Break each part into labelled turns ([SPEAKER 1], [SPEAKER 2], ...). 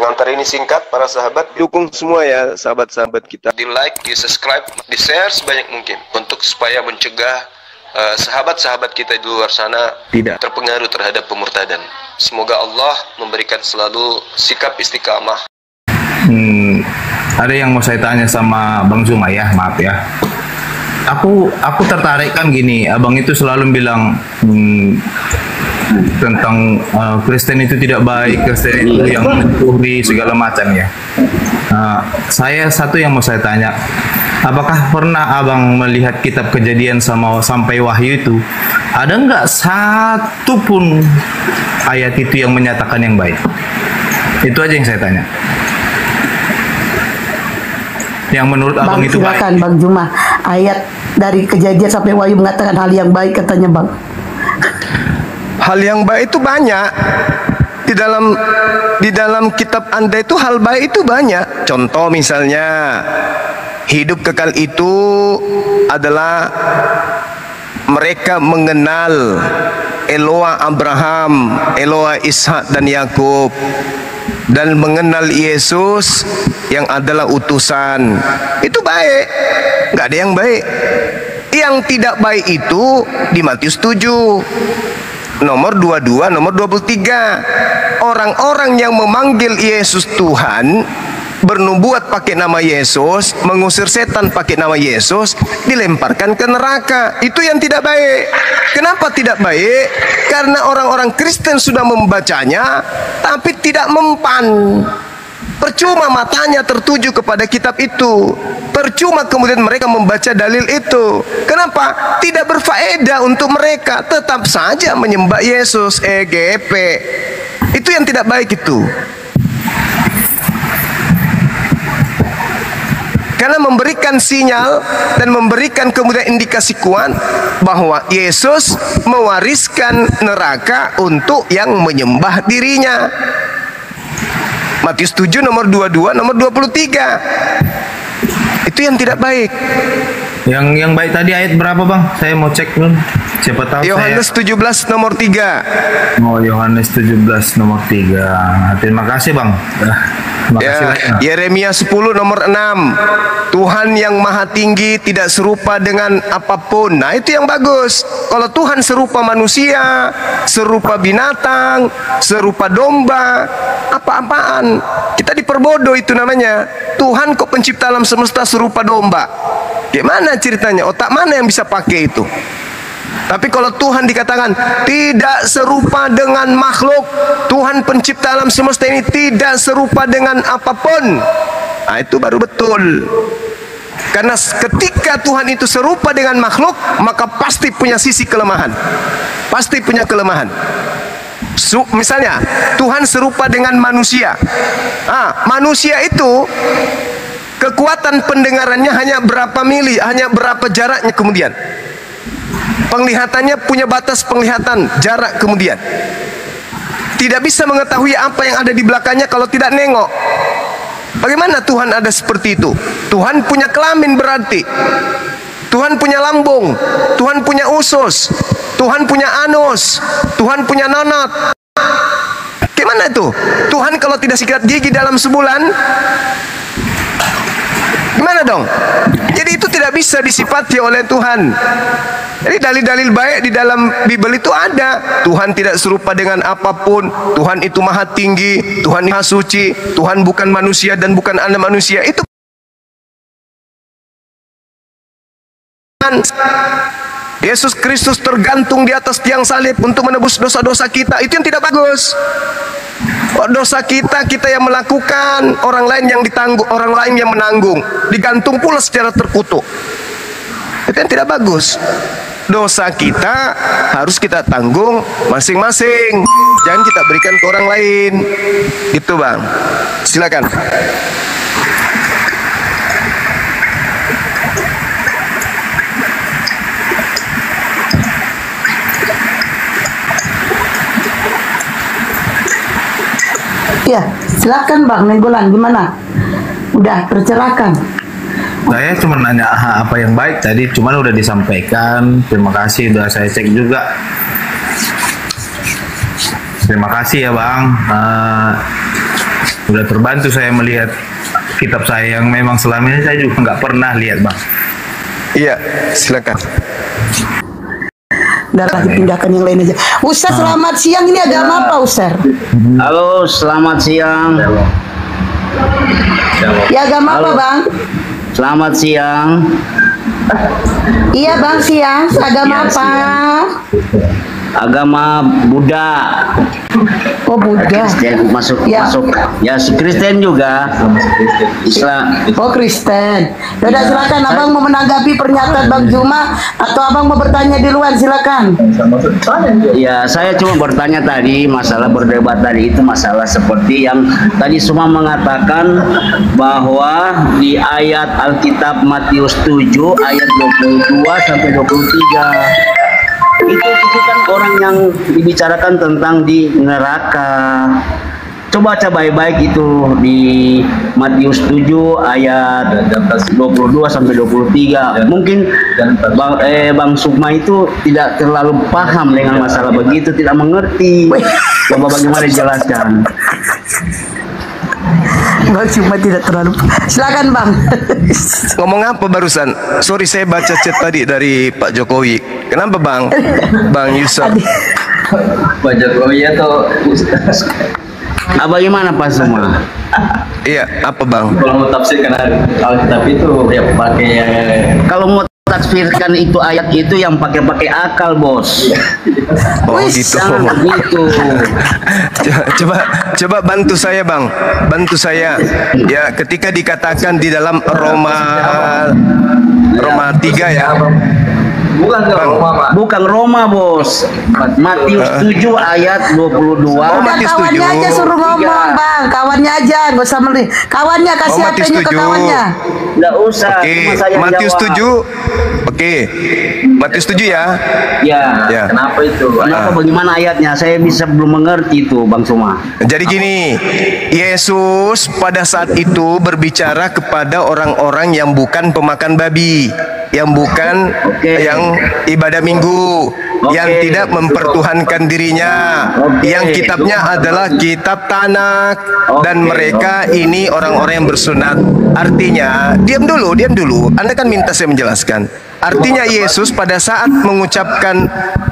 [SPEAKER 1] Pengantar ini singkat, para sahabat. Dukung semua ya sahabat-sahabat kita. Di like, di subscribe, di share sebanyak mungkin. Untuk supaya mencegah sahabat-sahabat kita di luar sana tidak terpengaruh terhadap pemurtadan. Semoga Allah memberikan selalu sikap istiqamah.
[SPEAKER 2] Ada yang mau saya tanya sama Bang Zuma ya, maaf ya. Aku tertarik kan gini, abang itu selalu bilang tentang Kristen itu tidak baik, Kristen itu yang mencuri segala macam ya. Saya satu yang mau saya tanya, apakah pernah abang melihat kitab Kejadian sampai Wahyu itu, ada nggak satu pun ayat itu yang menyatakan yang baik? Itu aja yang saya tanya. Yang menurut abang itu baik.
[SPEAKER 3] Silakan Bang Zuma, ayat dari Kejadian sampai Wahyu mengatakan hal yang baik katanya Bang.
[SPEAKER 1] Hal yang baik itu banyak. Di dalam kitab Anda itu hal baik itu banyak. Contoh misalnya, hidup kekal itu adalah mereka mengenal Eloa Abraham, Eloa Ishak dan Yakub, dan mengenal Yesus yang adalah utusan. Itu baik. Nggak ada yang baik. Yang tidak baik itu di Matius 7 nomor 22, nomor 23. Orang-orang yang memanggil Yesus Tuhan, bernubuat pakai nama Yesus, mengusir setan pakai nama Yesus, dilemparkan ke neraka. Itu yang tidak baik. Kenapa tidak baik? Karena orang-orang Kristen sudah membacanya tapi tidak mempan. Percuma matanya tertuju kepada kitab itu. Percuma kemudian mereka membaca dalil itu. Kenapa? Tidak berfaedah untuk mereka. Tetap saja menyembah Yesus, EGP. Itu yang tidak baik itu. Karena memberikan sinyal dan memberikan kemudian indikasi kuat bahwa Yesus mewariskan neraka untuk yang menyembah dirinya. Matius 7 nomor 22, nomor 23. Itu yang tidak baik.
[SPEAKER 2] Yang baik tadi ayat berapa Bang? Saya mau cek dulu. Siapa tahu.
[SPEAKER 1] Yohanes 17 nomor 3.
[SPEAKER 2] Oh, Yohanes 17 nomor 3. Terima kasih Bang.
[SPEAKER 1] Yeremia 10 nomor 6. Tuhan yang maha tinggi tidak serupa dengan apapun. Nah itu yang bagus. Kalau Tuhan serupa manusia, serupa binatang, serupa domba, apa-apaan, kita diperbodoh. Itu namanya Tuhan kok pencipta alam semesta serupa domba. Gimana ceritanya? Otak mana yang bisa pakai itu? Tapi kalau Tuhan dikatakan tidak serupa dengan makhluk, Tuhan pencipta alam semesta ini tidak serupa dengan apapun, nah itu baru betul. Karena ketika Tuhan itu serupa dengan makhluk, maka pasti punya sisi kelemahan. Pasti punya kelemahan. Misalnya Tuhan serupa dengan manusia. Manusia itu kekuatan pendengarannya hanya berapa mili, hanya berapa jaraknya kemudian. Penglihatannya punya batas penglihatan, jarak kemudian. Tidak bisa mengetahui apa yang ada di belakangnya kalau tidak nengok. Bagaimana Tuhan ada seperti itu? Tuhan punya kelamin berarti. Tuhan punya lambung, Tuhan punya usus, Tuhan punya anus, Tuhan punya nanat. Gimana itu? Tuhan kalau tidak sikat gigi dalam sebulan, gimana dong? Jadi itu tidak bisa disifati oleh Tuhan. Jadi dalil-dalil baik di dalam Bible itu ada. Tuhan tidak serupa dengan apapun. Tuhan itu maha tinggi. Tuhan maha suci. Tuhan bukan manusia dan bukan anak manusia. Itu Yesus Kristus tergantung di atas tiang salib untuk menebus dosa-dosa kita. Itu yang tidak bagus. Dosa kita yang melakukan, orang lain yang ditanggung, orang lain yang menanggung, digantung pula secara terkutuk. Itu yang tidak bagus. Dosa kita harus kita tanggung masing-masing, jangan kita berikan ke orang lain. Gitu Bang. Silakan.
[SPEAKER 3] Ya, silakan Bang Nenggolan, gimana? Udah tercerahkan?
[SPEAKER 2] Saya cuma nanya apa yang baik tadi, cuman udah disampaikan. Terima kasih, udah saya cek juga. Terima kasih ya Bang. Sudah terbantu saya melihat kitab saya yang memang selama ini saya juga nggak pernah lihat, Bang.
[SPEAKER 1] Iya, silakan.
[SPEAKER 3] Darah dipindahkan yang lain aja. Ustaz, selamat siang. Ini agama apa, Ustaz?
[SPEAKER 4] Halo, selamat siang.
[SPEAKER 3] Ya, agama apa,
[SPEAKER 4] Halo.
[SPEAKER 3] Bang?
[SPEAKER 4] Selamat siang.
[SPEAKER 3] Iya, Bang, siang. Agama
[SPEAKER 4] Iya,
[SPEAKER 3] apa?
[SPEAKER 4] Agama Buddha.
[SPEAKER 3] Oh, Buddha.
[SPEAKER 4] Kristen masuk
[SPEAKER 3] Ya.
[SPEAKER 4] masuk. Ya, Kristen juga. Islam.
[SPEAKER 3] Oh, Kristen. Yaudah, silakan. Abang mau menanggapi pernyataan Bang Juma atau Abang mau bertanya di luar? Silakan.
[SPEAKER 4] Ya, saya cuma bertanya tadi masalah berdebat tadi itu masalah seperti yang tadi semua mengatakan bahwa di ayat Alkitab Matius 7 ayat 22 sampai 23 itu kan orang yang dibicarakan tentang di neraka. Coba baca baik-baik itu di Matius 7 ayat 22 sampai 23. Mungkin Bang Sukma itu tidak terlalu paham dengan masalah begitu, tidak mengerti. Coba bagaimana dijelaskan?
[SPEAKER 3] Bang Juma tidak terlalu. Silakan, Bang.
[SPEAKER 1] Ngomong apa barusan? Sorry, saya baca chat tadi dari Pak Jokowi. Kenapa, Bang? Bang Yusuf.
[SPEAKER 5] Pak Jokowi atau
[SPEAKER 4] Bagaimana Pak semua?
[SPEAKER 1] Iya, apa, Bang?
[SPEAKER 5] kalau mau tafsirkan Alkitab itu ya pakai yang
[SPEAKER 4] Kalau mau tafsirkan itu ayat itu yang pakai akal, Bos.
[SPEAKER 1] Oh,
[SPEAKER 3] Wih,
[SPEAKER 1] gitu.
[SPEAKER 4] Jangan gitu.
[SPEAKER 1] Coba bantu saya, Bang. Bantu saya. Ya, ketika dikatakan di dalam Roma 3 ya.
[SPEAKER 5] bukan ke Roma, Pak.
[SPEAKER 4] Bukan Roma, Bos. Matius 7 ayat 22.
[SPEAKER 1] Oh,
[SPEAKER 3] Udah,
[SPEAKER 1] Matius
[SPEAKER 3] kawannya
[SPEAKER 1] 7.
[SPEAKER 3] aja suruh ngomong, Bang. Kawannya aja, nggak usah meli. Kawannya kasih
[SPEAKER 1] Oh, Matius
[SPEAKER 3] HP-nya ke
[SPEAKER 1] 7.
[SPEAKER 3] kawannya.
[SPEAKER 4] Enggak usah,
[SPEAKER 1] Oke,
[SPEAKER 4] cuma saya
[SPEAKER 1] Matius
[SPEAKER 4] jawab.
[SPEAKER 1] 7. Oke. Matius 7 ya.
[SPEAKER 4] Ya.
[SPEAKER 1] Ya.
[SPEAKER 5] Kenapa itu?
[SPEAKER 4] Kenapa bagaimana ayatnya? Saya bisa belum mengerti itu, Bang Suma.
[SPEAKER 1] Jadi gini, Yesus pada saat itu berbicara kepada orang-orang yang bukan pemakan babi, yang bukan
[SPEAKER 4] Oke.
[SPEAKER 1] yang ibadah minggu, yang
[SPEAKER 4] Oke.
[SPEAKER 1] tidak mempertuhankan dirinya,
[SPEAKER 4] Oke.
[SPEAKER 1] yang kitabnya adalah kitab Tanak, dan
[SPEAKER 4] Oke.
[SPEAKER 1] mereka ini orang-orang yang bersunat. Artinya, diam dulu. Anda kan minta saya menjelaskan. Artinya Yesus pada saat mengucapkan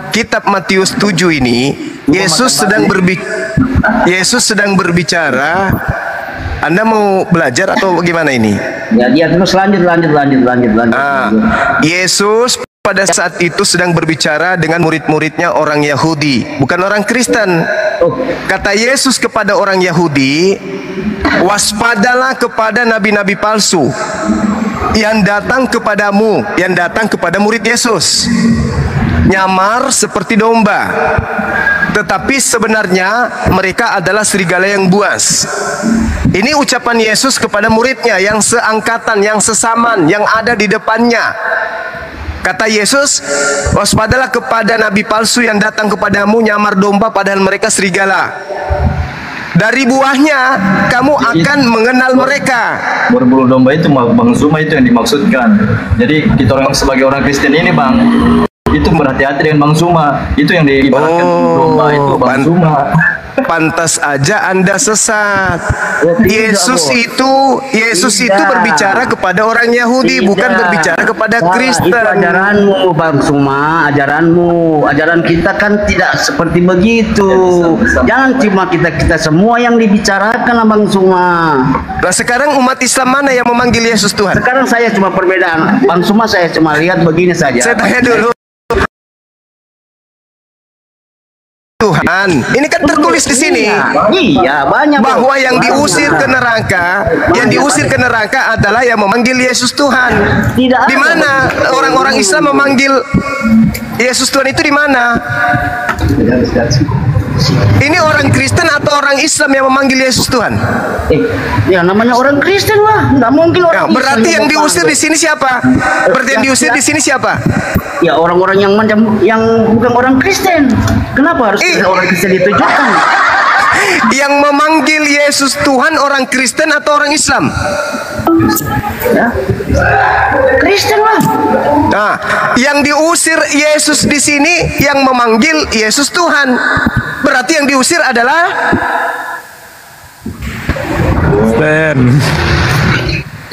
[SPEAKER 1] kitab Matius 7 ini, Yesus sedang berbicara. Anda mau belajar atau bagaimana ini?
[SPEAKER 4] Ya, dia terus lanjut.
[SPEAKER 1] Yesus pada saat itu sedang berbicara dengan murid-muridnya orang Yahudi, bukan orang Kristen.
[SPEAKER 4] Oh,
[SPEAKER 1] Kata Yesus kepada orang Yahudi, waspadalah kepada nabi-nabi palsu yang datang kepadamu, yang datang kepada murid Yesus, nyamar seperti domba, tetapi sebenarnya mereka adalah serigala yang buas. Ini ucapan Yesus kepada muridnya yang seangkatan, yang sesaman, yang ada di depannya. Kata Yesus, waspadalah kepada nabi palsu yang datang kepadamu nyamar domba padahal mereka serigala. Dari buahnya kamu akan mengenal mereka.
[SPEAKER 5] Berbulu domba itu Bang Zuma itu yang dimaksudkan. Jadi kita orang sebagai orang Kristen ini, Bang, itu berhati-hati dengan Bang Zuma. Itu yang diibaratkan domba itu Bang Zuma.
[SPEAKER 1] Pantas aja Anda sesat.
[SPEAKER 4] Oh, tidak,
[SPEAKER 1] Yesus
[SPEAKER 4] Bos.
[SPEAKER 1] itu
[SPEAKER 4] Tidak.
[SPEAKER 1] berbicara kepada orang Yahudi, bukan berbicara kepada
[SPEAKER 4] Salah,
[SPEAKER 1] Kristen.
[SPEAKER 4] Itu ajaranmu, Bang Suma, ajaranmu. Ajaran kita kan tidak seperti begitu. Jangan cuma kita semua yang dibicarakan, Bang Suma.
[SPEAKER 1] Nah, sekarang umat Islam mana yang memanggil Yesus Tuhan?
[SPEAKER 4] Sekarang saya cuma perbedaan, Bang Suma, saya cuma lihat begini saja.
[SPEAKER 1] Saya tanya dulu. Tuhan, ini kan tertulis di sini
[SPEAKER 4] Iya, banyak. Bang.
[SPEAKER 1] bahwa yang
[SPEAKER 4] Banyak.
[SPEAKER 1] diusir ke neraka adalah yang memanggil Yesus Tuhan.
[SPEAKER 4] Tidak ada.
[SPEAKER 1] Di mana orang-orang Islam memanggil Yesus Tuhan itu di mana? Ini orang Kristen atau orang Islam yang memanggil Yesus Tuhan?
[SPEAKER 4] Ya namanya orang Kristen lah, nggak mungkin
[SPEAKER 1] Ya,
[SPEAKER 4] orang.
[SPEAKER 1] berarti
[SPEAKER 4] Islam
[SPEAKER 1] yang diusir di sini siapa? Berarti yang diusir di sini siapa?
[SPEAKER 4] Ya orang-orang yang bukan orang Kristen. Kenapa harus orang Kristen ditujukan?
[SPEAKER 1] Yang memanggil Yesus Tuhan orang Kristen atau orang Islam?
[SPEAKER 4] Ya. Kristen lah.
[SPEAKER 1] Nah, yang diusir Yesus di sini yang memanggil Yesus Tuhan. Berarti yang diusir adalah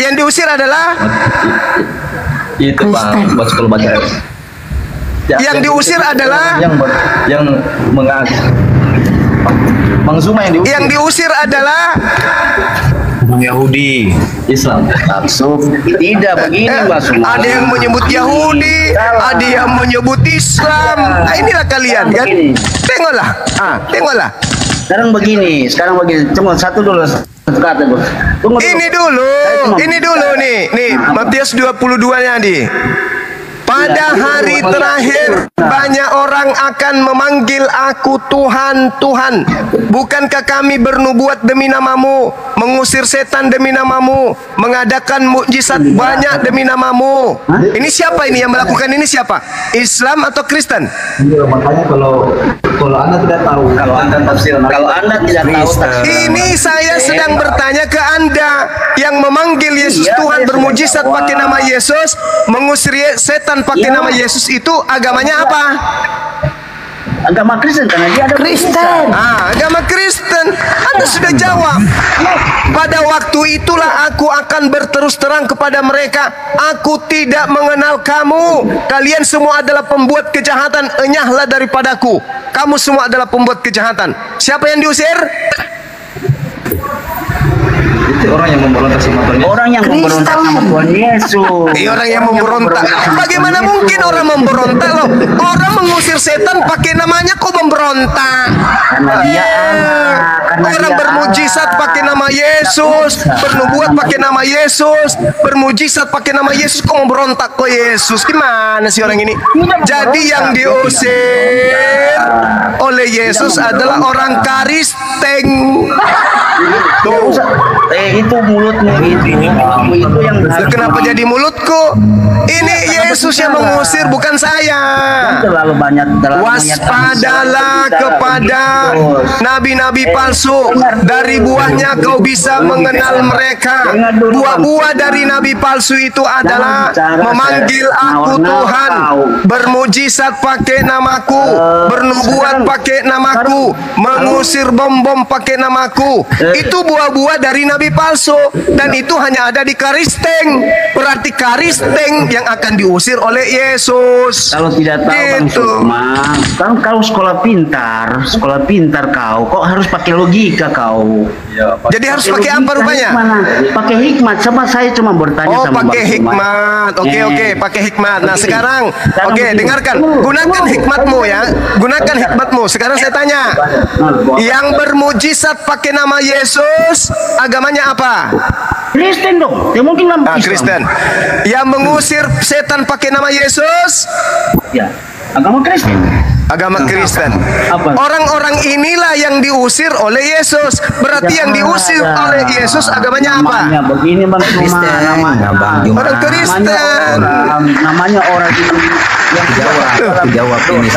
[SPEAKER 1] Yang diusir adalah
[SPEAKER 5] Itu Bang, buat sekolah baca.
[SPEAKER 1] yang diusir adalah
[SPEAKER 5] yang Bang Zuma
[SPEAKER 1] yang diusir adalah
[SPEAKER 2] Orang Yahudi.
[SPEAKER 5] Islam.
[SPEAKER 4] Maksud tidak begini Bang Zuma.
[SPEAKER 1] ada yang menyebut Yahudi, ada yang menyebut Islam. Nah, inilah kalian kan. Tengoklah. Tengoklah.
[SPEAKER 4] Sekarang begini. Cuma satu dulu. Satu kata Bos.
[SPEAKER 1] Ini dulu nih Matius 22-nya nih. Pada hari terakhir banyak orang akan memanggil aku Tuhan, Tuhan. Bukankah kami bernubuat demi namamu, mengusir setan demi namamu, mengadakan mukjizat banyak demi namamu? Ini siapa ini yang melakukan ini siapa? Islam atau Kristen?
[SPEAKER 5] Iya, makanya kalau Anda tidak tahu, kalau Anda tidak tahu
[SPEAKER 1] Ini saya sedang bertanya ke Anda yang memanggil Yesus Tuhan, bermujizat pakai nama Yesus, mengusir setan pakai nama Yesus, itu agamanya apa?
[SPEAKER 4] Agama Kristen, karena dia ada Kristen.
[SPEAKER 1] Agama Kristen. Anda sudah jawab. Pada waktu itulah aku akan berterus terang kepada mereka, aku tidak mengenal kamu. Kalian semua adalah pembuat kejahatan, enyahlah daripadaku. Kamu semua adalah pembuat kejahatan. Siapa yang diusir?
[SPEAKER 5] itu orang yang memberontak sama Tuhan Yesus.
[SPEAKER 4] Orang yang memberontak sama Tuhan Yesus.
[SPEAKER 1] Orang yang memberontak. Bagaimana mungkin orang memberontak loh? Orang mengusir setan pakai namanya kok memberontak?
[SPEAKER 4] Karena dia
[SPEAKER 1] orang bermujizat pakai nama Yesus, bernubuat pakai nama Yesus, bermujizat pakai nama Yesus, kok memberontak kok Yesus? Gimana sih orang ini? Jadi yang diusir oleh Yesus adalah orang Kristen. Tuh.
[SPEAKER 4] Itu mulutmu itu yang
[SPEAKER 1] kenapa jadi mulutku? Ini Yesus yang mengusir, bukan saya.
[SPEAKER 4] Terlalu banyak.
[SPEAKER 1] Waspadalah kepada nabi-nabi palsu. Dari buahnya kau bisa mengenal mereka. Buah-buah dari nabi palsu itu adalah memanggil aku Tuhan, bermujizat pakai namaku, bernubuat pakai namaku, mengusir bom-bom pakai namaku. Itu buah-buah dari nabi palsu, dan itu hanya ada di Kristen. Berarti Kristen yang akan diusir oleh Yesus.
[SPEAKER 4] Kalau tidak tahu Bang Sukma, kan kau sekolah pintar kau, kok harus pakai logika kau?
[SPEAKER 5] Ya,
[SPEAKER 1] jadi harus pakai apa rupanya?
[SPEAKER 4] Pakai hikmat. Coba saya cuma bertanya sama
[SPEAKER 1] pakai hikmat. Oke, pakai hikmat. Nah, sekarang dengarkan. Gunakan hikmatmu ya. Gunakan hikmatmu. Sekarang saya tanya. Yang bermujizat pakai nama Yesus, agamanya apa?
[SPEAKER 4] Kristen dong. Ya mungkin
[SPEAKER 1] Kristen. Yang mengusir setan pakai nama Yesus?
[SPEAKER 4] Ya, agama Kristen.
[SPEAKER 1] Agama Kristen. Orang-orang inilah yang diusir oleh Yesus. Berarti yang diusir oleh Yesus agamanya apa?
[SPEAKER 4] Begini Bang Kristen.
[SPEAKER 1] Orang Kristen.
[SPEAKER 4] Namanya orang yang
[SPEAKER 2] jawab ini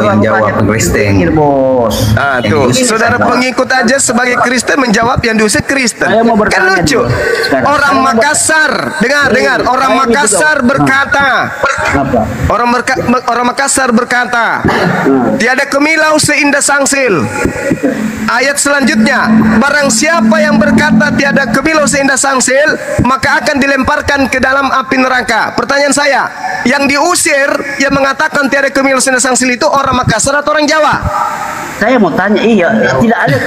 [SPEAKER 2] yang jawab Kristen.
[SPEAKER 4] Bos.
[SPEAKER 1] Tuh, saudara pengikut aja sebagai Kristen menjawab yang diusir Kristen. Kan lucu. Orang Makassar, dengar. Orang Makassar berkata. Orang Makassar berkata, tiada kemilau seindah sangsil. Ayat selanjutnya, barang siapa yang berkata tiada kemilau seindah sangsil, maka akan dilemparkan ke dalam api neraka. Pertanyaan saya, yang diusir, yang mengatakan tiada kemilau seindah sangsil itu orang Makassar atau orang Jawa?
[SPEAKER 4] Saya mau tanya,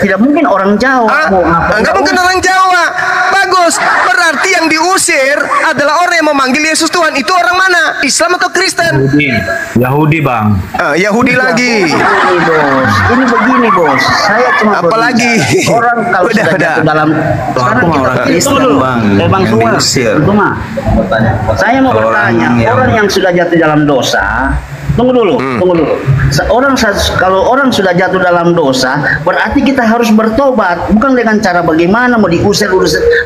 [SPEAKER 4] tidak mungkin orang Jawa.
[SPEAKER 1] Enggak mungkin orang Jawa. Bagus, berarti yang diusir adalah orang yang memanggil Yesus Tuhan. Itu orang mana? Islam atau Kristen?
[SPEAKER 2] Yahudi Bang.
[SPEAKER 1] Yahudi lagi.
[SPEAKER 4] Ini begini bos. Saya cuma
[SPEAKER 1] apalagi
[SPEAKER 4] orang kalau sudah jatuh dalam
[SPEAKER 2] aku mau orang Kristen Bang.
[SPEAKER 4] Bang Suma. Saya mau bertanya, orang yang sudah jatuh dalam dosa. Tunggu dulu. Kalau orang sudah jatuh dalam dosa, berarti kita harus bertobat. Bukan dengan cara bagaimana mau diusir.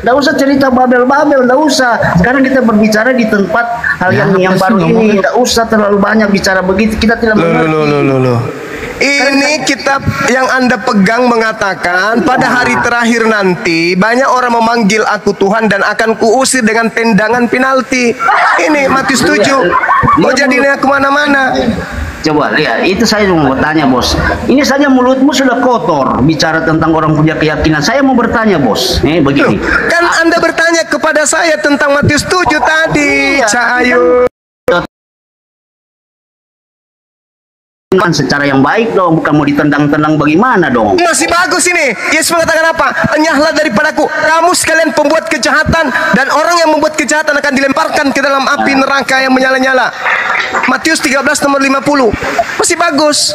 [SPEAKER 4] Nggak usah cerita babel-babel, nggak usah. Sekarang kita berbicara di tempat hal yang baru ini. Nggak usah terlalu banyak bicara begitu. Kita tidak mengerti.
[SPEAKER 1] Ini kitab yang Anda pegang mengatakan pada hari terakhir nanti banyak orang memanggil aku Tuhan dan akan kuusir dengan tendangan penalti. Ini Matius 7. Mau jadinya kemana-mana.
[SPEAKER 4] Coba lihat, itu saya mau bertanya bos. Ini saja mulutmu sudah kotor bicara tentang orang punya keyakinan. Saya mau bertanya bos. Begini.
[SPEAKER 1] Kan Anda bertanya kepada saya tentang Matius 7 tadi, Cak Ayu.
[SPEAKER 4] Secara yang baik dong, bukan mau ditendang-tendang bagaimana dong.
[SPEAKER 1] Masih bagus ini. Yesus mengatakan apa? Enyahlah daripadaku, kamu sekalian pembuat kejahatan, dan orang yang membuat kejahatan akan dilemparkan ke dalam api neraka yang menyala-nyala. Matius 13 nomor 50. Masih bagus.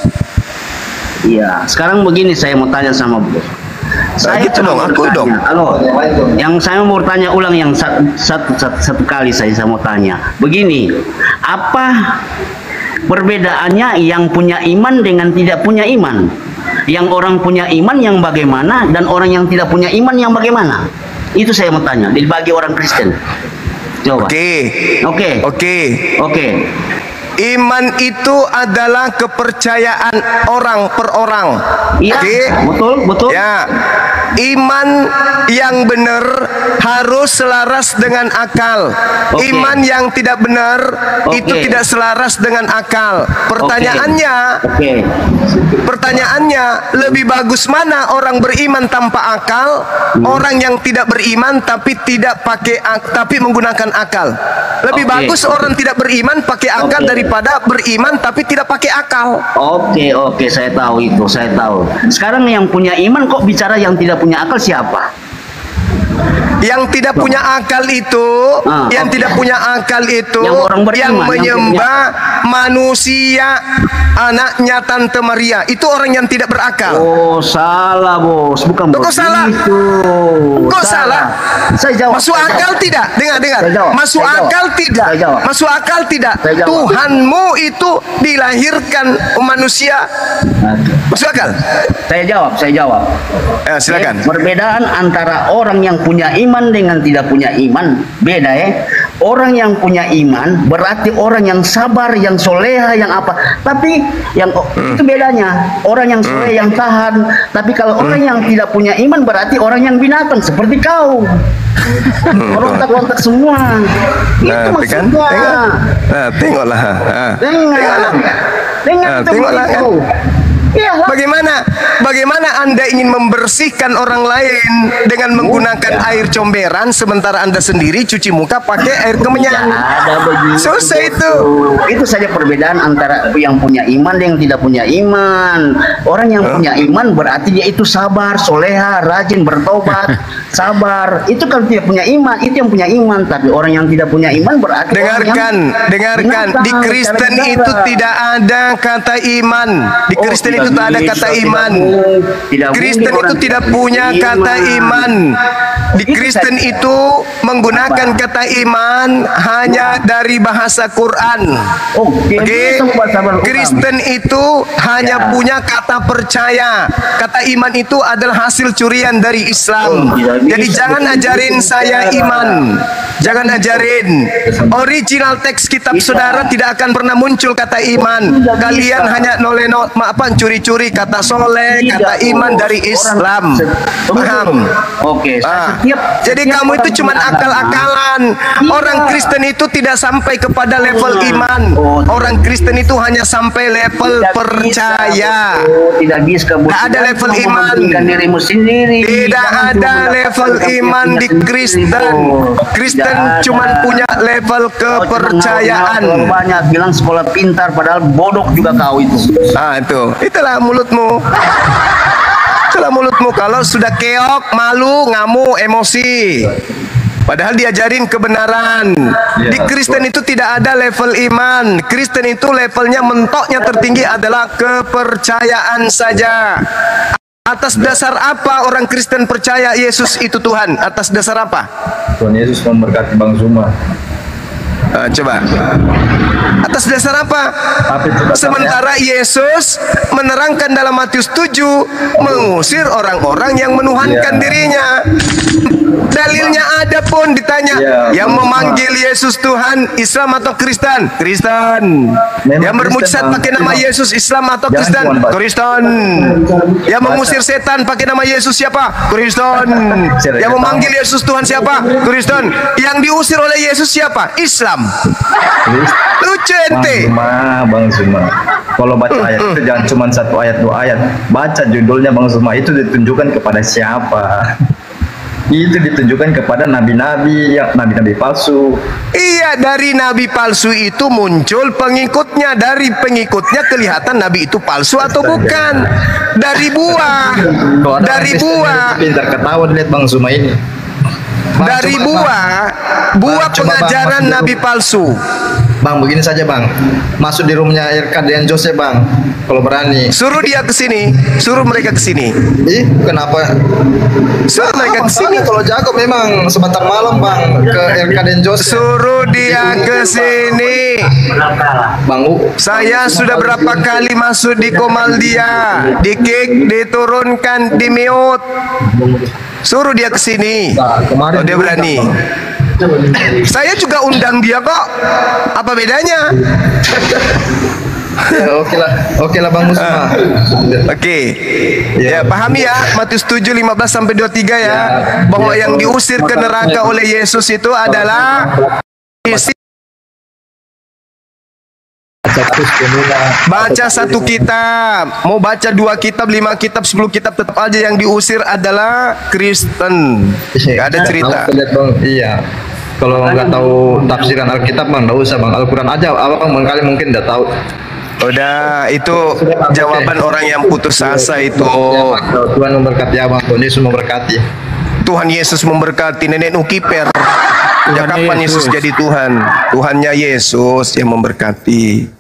[SPEAKER 4] Iya, sekarang begini saya mau tanya sama bos. Saya
[SPEAKER 1] gitu dong, aku dong.
[SPEAKER 4] Halo, yang saya mau bertanya ulang yang satu kali saya mau tanya. Begini, apa perbedaannya yang punya iman dengan tidak punya iman? Yang orang punya iman yang bagaimana dan orang yang tidak punya iman yang bagaimana? Itu saya mau tanya. Bagi orang Kristen. Coba. Oke.
[SPEAKER 1] Iman itu adalah kepercayaan orang per orang.
[SPEAKER 4] Iya. Betul.
[SPEAKER 1] Ya. Iman yang benar harus selaras dengan akal. Iman yang tidak benar itu tidak selaras dengan akal. Pertanyaannya, lebih bagus mana orang beriman tanpa akal, orang yang tidak beriman tapi menggunakan akal? Lebih bagus orang tidak beriman pakai akal daripada beriman tapi tidak pakai akal.
[SPEAKER 4] Oke, saya tahu itu, saya tahu. Sekarang yang punya iman kok bicara yang tidak punya akal siapa?
[SPEAKER 1] Yang tidak punya akal itu, tidak punya akal itu, yang menyembah manusia, anaknya Tante Maria, itu orang yang tidak berakal.
[SPEAKER 4] Oh, salah bos, bukan bos.
[SPEAKER 1] Kok salah? Kok salah?
[SPEAKER 4] Saya jawab.
[SPEAKER 1] Masuk akal tidak? Dengar. Masuk akal tidak? Masuk akal tidak? Tuhanmu itu dilahirkan manusia. Masuk akal?
[SPEAKER 4] Saya jawab.
[SPEAKER 1] Silakan.
[SPEAKER 4] Perbedaan antara orang yang punya iman dengan tidak punya iman beda ya. Orang yang punya iman berarti orang yang sabar, yang soleha, yang apa. Tapi yang itu bedanya. Orang yang soleh, yang tahan. Tapi kalau orang yang tidak punya iman berarti orang yang binatang seperti kau. Rontak-rontak semua. Itu maksudnya.
[SPEAKER 1] Tengoklah.
[SPEAKER 4] Tengoklah kan.
[SPEAKER 1] Bagaimana Anda ingin membersihkan orang lain dengan menggunakan air comberan sementara Anda sendiri cuci muka pakai air kemenyan? Susah itu.
[SPEAKER 4] Itu saja perbedaan antara yang punya iman dan yang tidak punya iman. Orang yang punya iman berarti dia itu sabar, soleha, rajin bertobat, sabar. Itu kalau tidak punya iman, itu yang punya iman. Tapi orang yang tidak punya iman berarti
[SPEAKER 1] dengarkan. Di Kristen itu tidak ada kata iman. Di Kristen itu tak ada kata iman. Kristen itu tidak punya kata iman. Di Kristen itu menggunakan kata iman hanya dari bahasa Quran. Kristen itu hanya punya kata percaya. Kata iman itu adalah hasil curian dari Islam. Jadi jangan ajarin saya iman. Jangan ajarin. Original teks kitab saudara tidak akan pernah muncul kata iman. Kalian hanya curi-curi kata soleh, kata iman dari Islam. Paham? Jadi kamu itu cuma akal-akalan. Orang Kristen itu tidak sampai kepada level iman. Orang Kristen itu hanya sampai level percaya.
[SPEAKER 4] Tidak bisa.
[SPEAKER 1] Tidak ada level iman. Tidak ada level iman di Kristen. Kristen cuma punya level kepercayaan.
[SPEAKER 4] Banyak bilang sekolah pintar padahal bodoh juga kau itu.
[SPEAKER 1] Itulah mulutmu. Kalau sudah keok, malu, ngamuk, emosi. Padahal diajarin kebenaran. Di Kristen itu tidak ada level iman. Kristen itu levelnya mentoknya tertinggi adalah kepercayaan saja. Atas dasar apa orang Kristen percaya Yesus itu Tuhan? Atas dasar apa?
[SPEAKER 5] Tuhan Yesus memberkati Bang Zuma.
[SPEAKER 1] Coba. Atas dasar apa? Sementara Yesus menerangkan dalam Matius 7 mengusir orang-orang yang menuhankan dirinya. Dalilnya ada pun ditanya, yang memanggil Yesus Tuhan Islam atau Kristen? Kristen. Yang bermujizat pakai nama Yesus Islam atau Kristen? Kristen. Yang mengusir setan pakai nama Yesus siapa? Kristen. Yang memanggil Yesus Tuhan siapa? Kristen. Yang diusir oleh Yesus siapa? Islam. Lucu ente.
[SPEAKER 5] Bang Zuma. Kalau baca ayat itu jangan cuma satu ayat, dua ayat. Baca judulnya Bang Zuma, itu ditunjukkan kepada siapa. Itu ditunjukkan kepada nabi-nabi yang nabi-nabi palsu.
[SPEAKER 1] Iya, dari nabi palsu itu muncul pengikutnya. Dari pengikutnya kelihatan nabi itu palsu atau bukan. Dari buah. Dari buah.
[SPEAKER 5] Pintar ketahuan lihat Bang Zuma ini. Bang,
[SPEAKER 1] dari
[SPEAKER 5] coba,
[SPEAKER 1] buah
[SPEAKER 5] Bang, coba,
[SPEAKER 1] pengajaran
[SPEAKER 5] Bang,
[SPEAKER 1] nabi palsu.
[SPEAKER 5] Bang, begini saja Bang, masuk di roomnya Irka dan Jose Bang, kalau berani.
[SPEAKER 1] Suruh dia ke sini, suruh mereka ke sini.
[SPEAKER 5] Ih, kenapa?
[SPEAKER 1] Suruh mereka ke sini.
[SPEAKER 5] Kalau jago memang sebentar malam Bang ke Irka dan Jose.
[SPEAKER 1] Suruh dia ke sini.
[SPEAKER 5] Bang
[SPEAKER 1] Saya sudah berapa kali masuk di Komaldia, di kick, diturunkan, di mute. Suruh dia ke sini.
[SPEAKER 5] kemarin
[SPEAKER 1] Oh, dia berani. Saya juga undang dia kok. Apa bedanya?
[SPEAKER 5] Ya, oke lah Bang Musma.
[SPEAKER 1] Oke. Ya, pahami ya Matius 7 15 sampai 23 ya. Bahwa yang diusir ke neraka oleh Yesus itu adalah isi. Baca satu kitab, mau baca 2 kitab, 5 kitab, 10 kitab, tetap aja yang diusir adalah Kristen. Gak ada cerita.
[SPEAKER 5] Iya. Kalau nggak tahu tafsiran Alkitab Bang, nggak usah Bang. Al-Quran aja, abang kali mungkin nggak tahu.
[SPEAKER 1] Udah, itu jawaban orang yang putus asa itu.
[SPEAKER 5] Tuhan memberkati abang, Tuhan Yesus memberkati.
[SPEAKER 1] Tuhan Yesus memberkati nenek Nukiper. Ya, kapan Yesus jadi Tuhan? Tuhannya Yesus yang memberkati.